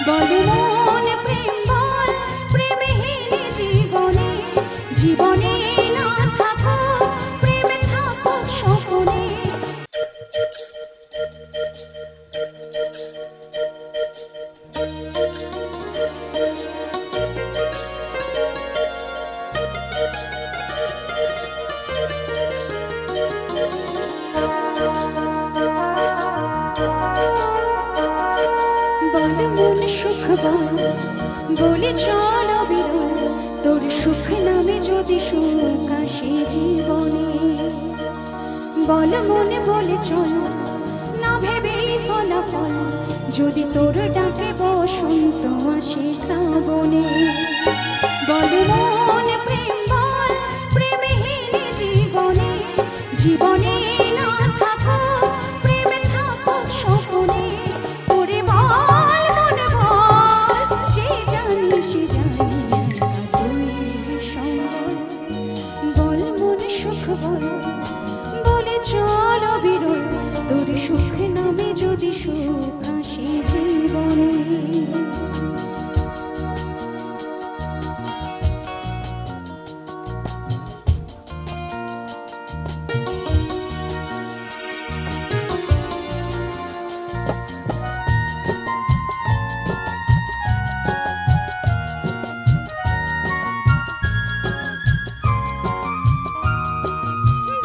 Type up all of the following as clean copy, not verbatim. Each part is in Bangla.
বল মন প্রেম বল, প্রেমহীন জীবনে, জীবনে না থাকো প্রেম থাকো স্বপনে। বল মন সুখ বল, বলে চল অবিরল, তোর সুখ নামে যদি সুখ আসে জীবনে। বল মনে বলে চল, না ভেবেই ফলাফল, যদি তোর ডাকে বসন্ত আসে শ্রাবণে। বল মন প্রেম বল, প্রেমহীন জীবনে, জীবনে না থাকো প্রেম থাকো স্বপনে। ওরে বল মন বল, যে জানি সে জানি তুই সম্বল। বল মন সুখ বল, বলে চল অবিরল, তোর সুখ নামে যদি সুখ আসে জীবনে।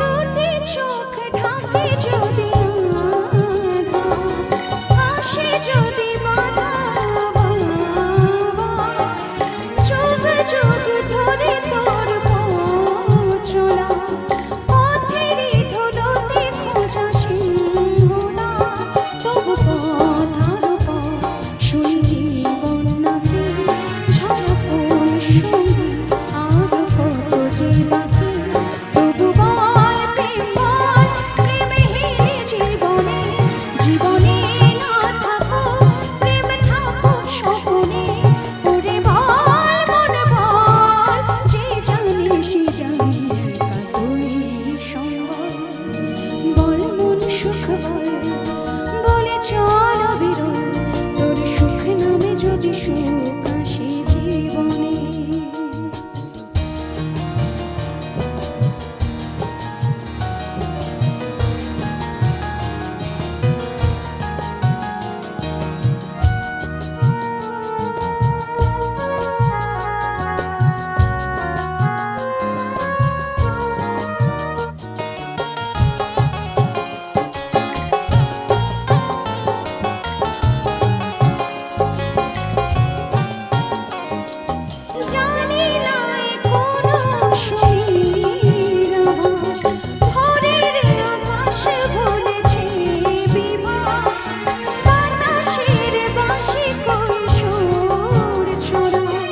দুটি চোখ ঢাকে যদি আধা, আসে যদি বাধা, যুগ যুগ ধরে তোর পথ চলা, পথেরই ধুলোতে খোঁজা সিংহদা। তবু পথ আরো পথ, শুনি জীবন নাকি ঝরা ফুল সঙ্গী, আরো কত যে বাকি। তবু বল প্রেম বল, প্রেমহীন জীবনে, জীবনে না থাকো প্রেম থাকো স্বপনে। ওরে বল মন বল, যে জানি সে জানি তুই সম্বল। বল মন সুখ বল, বলে চল অবিরল, তোর সুখ নামে যদি সুখ আসে জীবনে। জানি না এ কোন শরীর আভাস, ভোরের আকাশ বলেছে বিবাহ। বাতাসের বাঁশি কৈশোর ছড়ায়,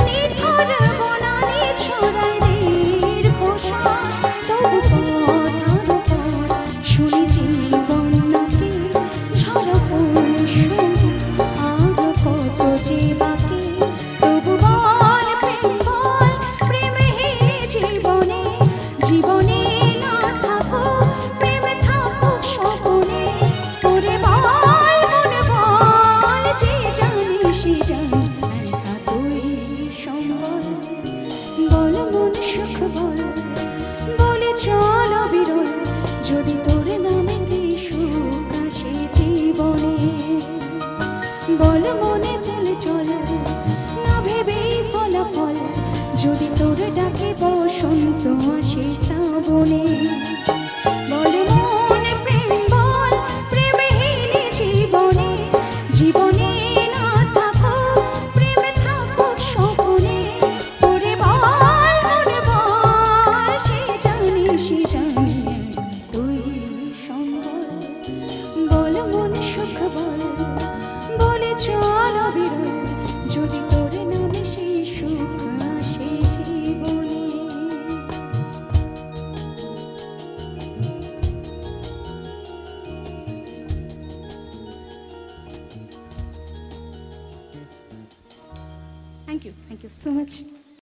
নিথর বনানী ছড়ায় দীর্ঘশ্বাস। তবু পথ আরো পথ, শুনি জীবন নাকি ঝরা ফুল সঙ্গী, আরো কত যে বাকি। তবু বল প্রেম বল, প্রেমহীন জীবনে, জীবনে না থাকো প্রেম থাকো স্বপনে। ওরে বল মন বল, যে জানি সে জানি একা তুই সম্বল। বল মন সুখ বল, বলে চল অবিরল, যদি তোর নামে কি সুখ আসে জীবনে। বল মনে বলে চল, না ভেবেই ফলাফল, যদি তোর ডাকে বসন্ত আসে শ্রাবণে। বল মন প্রেম বল, প্রেমহীন জীবনে, জীবনে না থাকো প্রেম থাকো স্বপনে। ওরে বল মন বল, যে জানি সে জানি তুই সম্বল। বল মন সুখ বল, বলে চল অবিরল, যদি তোর নামে সেই সুখ আসে জীবনে। Thank you so much.